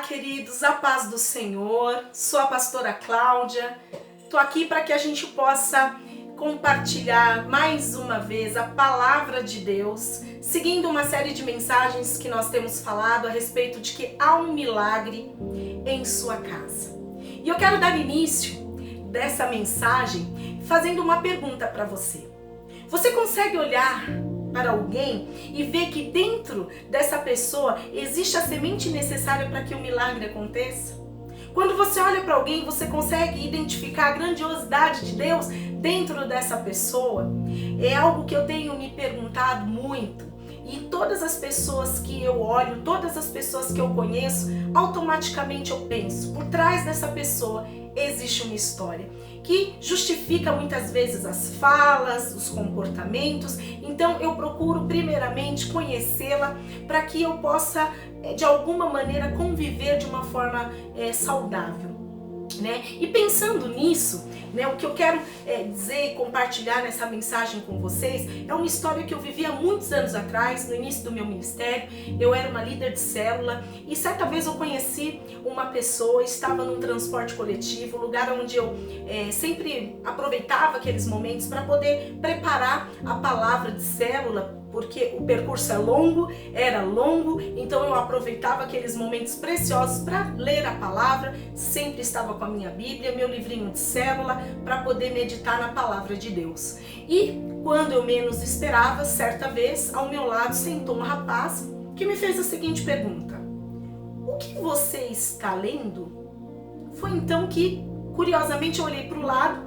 queridos, a paz do Senhor. Sou a pastora Cláudia. Estou aqui para que a gente possa compartilhar mais uma vez a palavra de Deus, seguindo uma série de mensagens que nós temos falado a respeito de que há um milagre em sua casa. E eu quero dar início dessa mensagem fazendo uma pergunta para você. Você consegue olhar para alguém e ver que dentro dessa pessoa existe a semente necessária para que o milagre aconteça? Quando você olha para alguém, você consegue identificar a grandiosidade de Deus dentro dessa pessoa? É algo que eu tenho me perguntado muito. E todas as pessoas que eu olho, todas as pessoas que eu conheço, automaticamente eu penso, por trás dessa pessoa existe uma história que justifica muitas vezes as falas, os comportamentos. Então eu procuro primeiramente conhecê-la para que eu possa de alguma maneira conviver de uma forma saudável, né? E pensando nisso, né, o que eu quero dizer e compartilhar nessa mensagem com vocês é uma história que eu vivi há muitos anos atrás, no início do meu ministério. Eu era uma líder de célula e certa vez eu conheci uma pessoa, estava num transporte coletivo, lugar onde eu sempre aproveitava aqueles momentos para poder preparar a palavra de célula, porque o percurso era longo, então eu aproveitava aqueles momentos preciosos para ler a palavra, sempre estava com a minha Bíblia, meu livrinho de célula, para poder meditar na palavra de Deus. E quando eu menos esperava, certa vez, ao meu lado sentou um rapaz que me fez a seguinte pergunta: o que você está lendo? Foi então que, curiosamente, eu olhei para o lado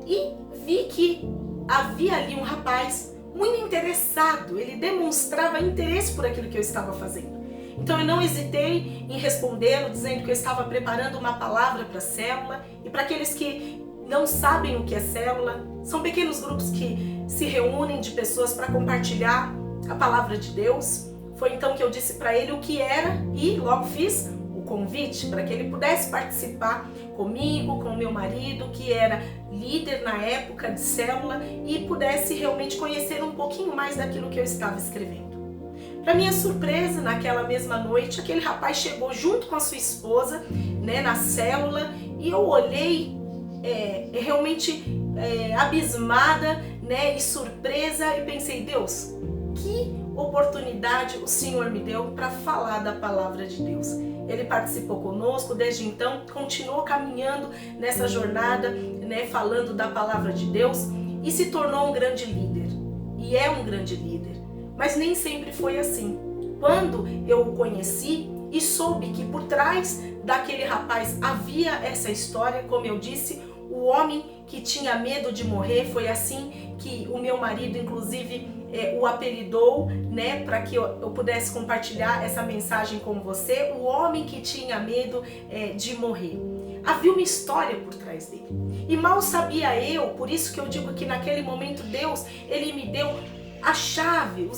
e vi que havia ali um rapaz muito interessado, ele demonstrava interesse por aquilo que eu estava fazendo. Então eu não hesitei em respondê-lo, dizendo que eu estava preparando uma palavra para a célula. E para aqueles que não sabem o que é célula, são pequenos grupos que se reúnem de pessoas para compartilhar a palavra de Deus. Foi então que eu disse para ele o que era e logo fiz o convite para que ele pudesse participar comigo, com o meu marido, que era líder na época de célula, e pudesse realmente conhecer um pouquinho mais daquilo que eu estava escrevendo. Para minha surpresa, naquela mesma noite, aquele rapaz chegou junto com a sua esposa, né, na célula, e eu olhei realmente abismada, né, e surpresa, e pensei: Deus, que oportunidade o Senhor me deu para falar da palavra de Deus. Ele participou conosco, desde então continuou caminhando nessa jornada, né, falando da palavra de Deus, e se tornou um grande líder. E é um grande líder. Mas nem sempre foi assim. Quando eu o conheci e soube que por trás daquele rapaz havia essa história, como eu disse, o homem que tinha medo de morrer, foi assim que o meu marido, inclusive, o apelidou, né, para que eu pudesse compartilhar essa mensagem com você, o homem que tinha medo de morrer. Havia uma história por trás dele. E mal sabia eu, por isso que eu digo que naquele momento Deus, ele me deu a chave,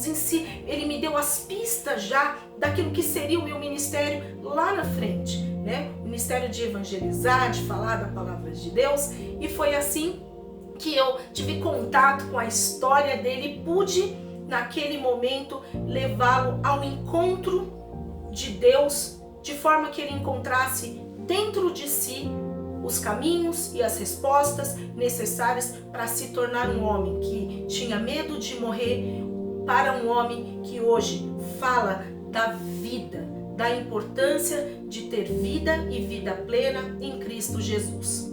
ele me deu as pistas já daquilo que seria o meu ministério lá na frente, né? Ministério de evangelizar, de falar da palavra de Deus. E foi assim que eu tive contato com a história dele e pude, naquele momento, levá-lo ao encontro de Deus, de forma que ele encontrasse dentro de si os caminhos e as respostas necessárias para se tornar um homem que tinha medo de morrer, para um homem que hoje fala da vida, da importância de ter vida e vida plena em Cristo Jesus.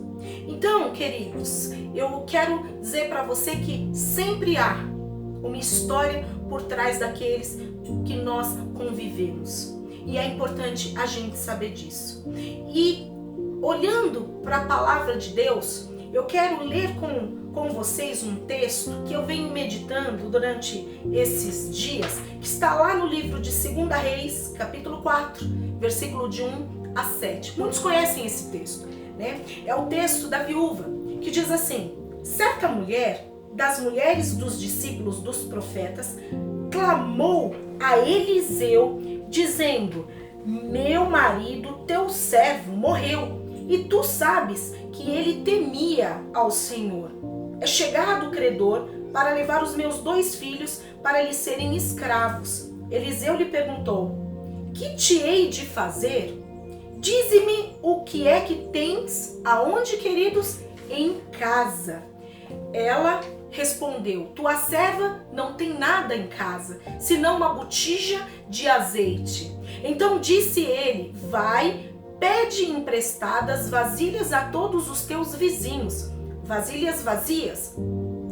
Então, queridos, eu quero dizer para você que sempre há uma história por trás daqueles que nós convivemos. E é importante a gente saber disso. E olhando para a palavra de Deus, eu quero ler com vocês um texto que eu venho meditando durante esses dias, que está lá no livro de 2 Reis, capítulo 4, versículo de 1 a 7. Muitos conhecem esse texto, né? É o texto da viúva, que diz assim: certa mulher, das mulheres dos discípulos dos profetas, clamou a Eliseu, dizendo: meu marido, teu servo, morreu, e tu sabes que ele temia ao Senhor. É chegado o credor para levar os meus 2 filhos para lhe serem escravos. Eliseu lhe perguntou: que te hei de fazer? dize-me o que é que tens, aonde, queridos? Em casa. Ela respondeu, tua serva não tem nada em casa, senão uma botija de azeite. Então disse ele, vai, pede emprestadas vasilhas a todos os teus vizinhos, vasilhas vazias,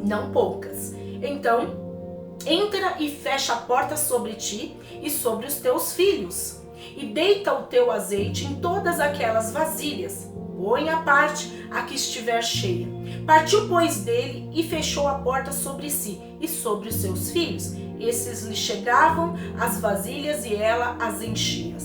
não poucas. Então, entra e fecha a porta sobre ti e sobre os teus filhos, e deita o teu azeite em todas aquelas vasilhas. Põe à parte a que estiver cheia. Partiu, pois, dele e fechou a porta sobre si e sobre os seus filhos. Esses lhe chegavam as vasilhas e ela as enchia.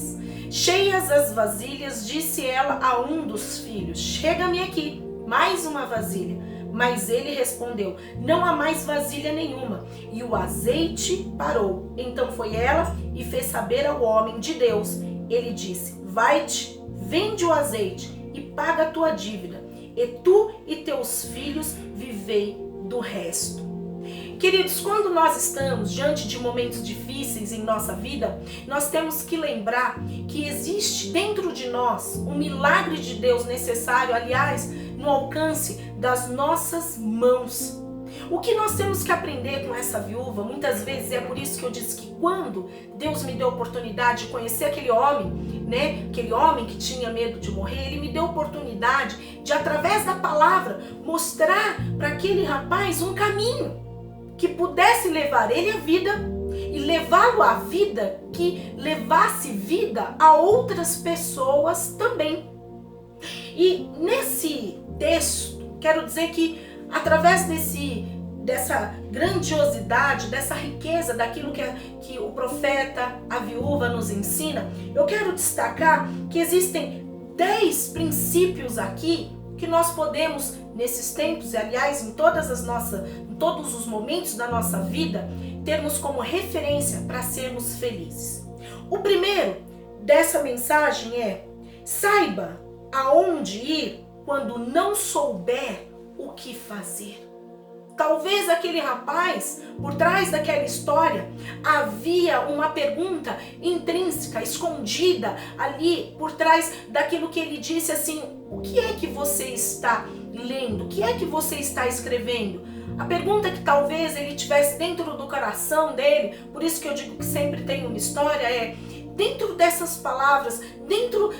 Cheias as vasilhas, disse ela a um dos filhos, chega-me aqui, mais uma vasilha. Mas ele respondeu, não há mais vasilha nenhuma. E o azeite parou. Então foi ela e fez saber ao homem de Deus. Ele disse, vai-te, vende o azeite e paga a tua dívida. E tu e teus filhos vivei do resto. Queridos, quando nós estamos diante de momentos difíceis em nossa vida, nós temos que lembrar que existe dentro de nós um milagre de Deus necessário, aliás, no alcance das nossas mãos. O que nós temos que aprender com essa viúva, muitas vezes, é por isso que eu disse que quando Deus me deu a oportunidade de conhecer aquele homem, aquele homem que tinha medo de morrer, ele me deu a oportunidade de, através da palavra, mostrar para aquele rapaz um caminho que pudesse levar ele à vida e levá-lo à vida que levasse vida a outras pessoas também. E nesse texto, quero dizer que através dessa grandiosidade, dessa riqueza, daquilo que o profeta, a viúva nos ensina, eu quero destacar que existem 10 princípios aqui que nós podemos, nesses tempos, e aliás, em todos os momentos da nossa vida, termos como referência para sermos felizes. O primeiro dessa mensagem é: saiba aonde ir quando não souber o que fazer. Talvez aquele rapaz, por trás daquela história, havia uma pergunta intrínseca, escondida ali por trás daquilo que ele disse assim: o que é que você está lendo? O que é que você está escrevendo? A pergunta que talvez ele tivesse dentro do coração dele, por isso que eu digo que sempre tem uma história, é: dentro dessas palavras, dentro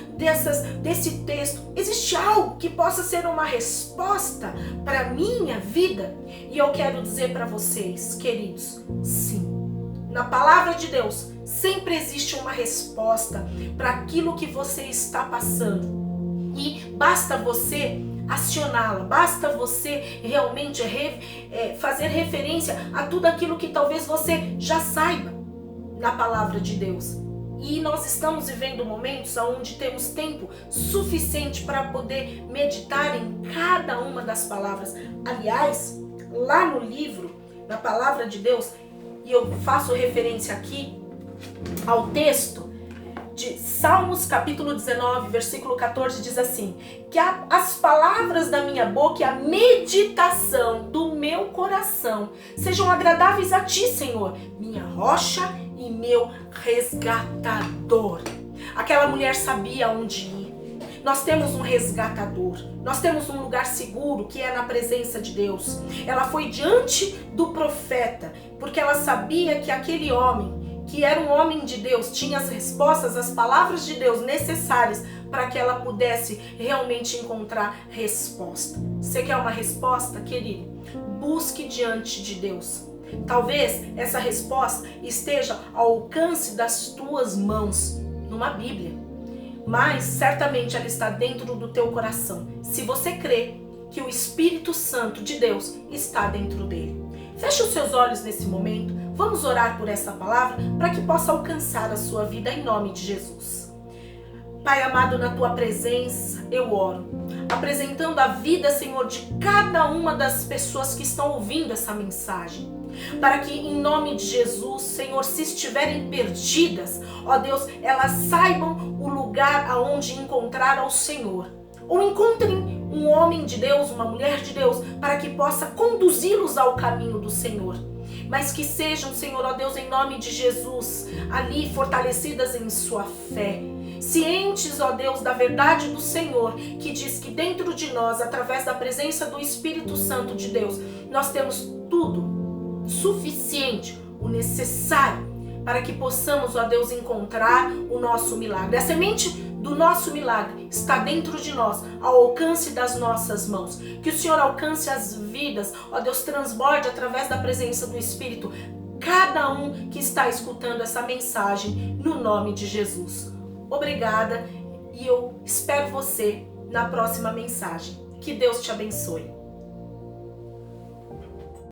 desse texto, existe algo que possa ser uma resposta para a minha vida? E eu quero dizer para vocês, queridos, sim. Na palavra de Deus, sempre existe uma resposta para aquilo que você está passando. E basta você acioná-la, basta você realmente fazer referência a tudo aquilo que talvez você já saiba na palavra de Deus. E nós estamos vivendo momentos onde temos tempo suficiente para poder meditar em cada uma das palavras. Aliás, lá no livro, na palavra de Deus, e eu faço referência aqui ao texto de Salmos capítulo 19, versículo 14, diz assim: que as palavras da minha boca e a meditação do meu coração sejam agradáveis a ti, Senhor, minha rocha e meu resgatador. Aquela mulher sabia onde ir. Nós temos um resgatador. Nós temos um lugar seguro que é na presença de Deus. Ela foi diante do profeta porque ela sabia que aquele homem, que era um homem de Deus, tinha as respostas, as palavras de Deus necessárias para que ela pudesse realmente encontrar resposta. Você quer uma resposta, querido? Busque diante de Deus. Talvez essa resposta esteja ao alcance das tuas mãos, numa Bíblia. Mas certamente ela está dentro do teu coração, se você crê que o Espírito Santo de Deus está dentro dele. Feche os seus olhos nesse momento, vamos orar por essa palavra para que possa alcançar a sua vida em nome de Jesus. Pai amado, na tua presença eu oro, apresentando a vida, Senhor, de cada uma das pessoas que estão ouvindo essa mensagem. Para que em nome de Jesus, Senhor, se estiverem perdidas, ó Deus, elas saibam o lugar aonde encontrar ao Senhor. Ou encontrem um homem de Deus, uma mulher de Deus, para que possa conduzi-los ao caminho do Senhor. mas que sejam, Senhor, ó Deus, em nome de Jesus, ali fortalecidas em sua fé. Cientes, ó Deus, da verdade do Senhor, que diz que dentro de nós, através da presença do Espírito Santo de Deus, nós temos tudo suficiente, o necessário, para que possamos, ó Deus, encontrar o nosso milagre. A semente do nosso milagre está dentro de nós, ao alcance das nossas mãos. Que o Senhor alcance as vidas, ó Deus, transborde através da presença do Espírito cada um que está escutando essa mensagem, no nome de Jesus. Obrigada e eu espero você na próxima mensagem. Que Deus te abençoe.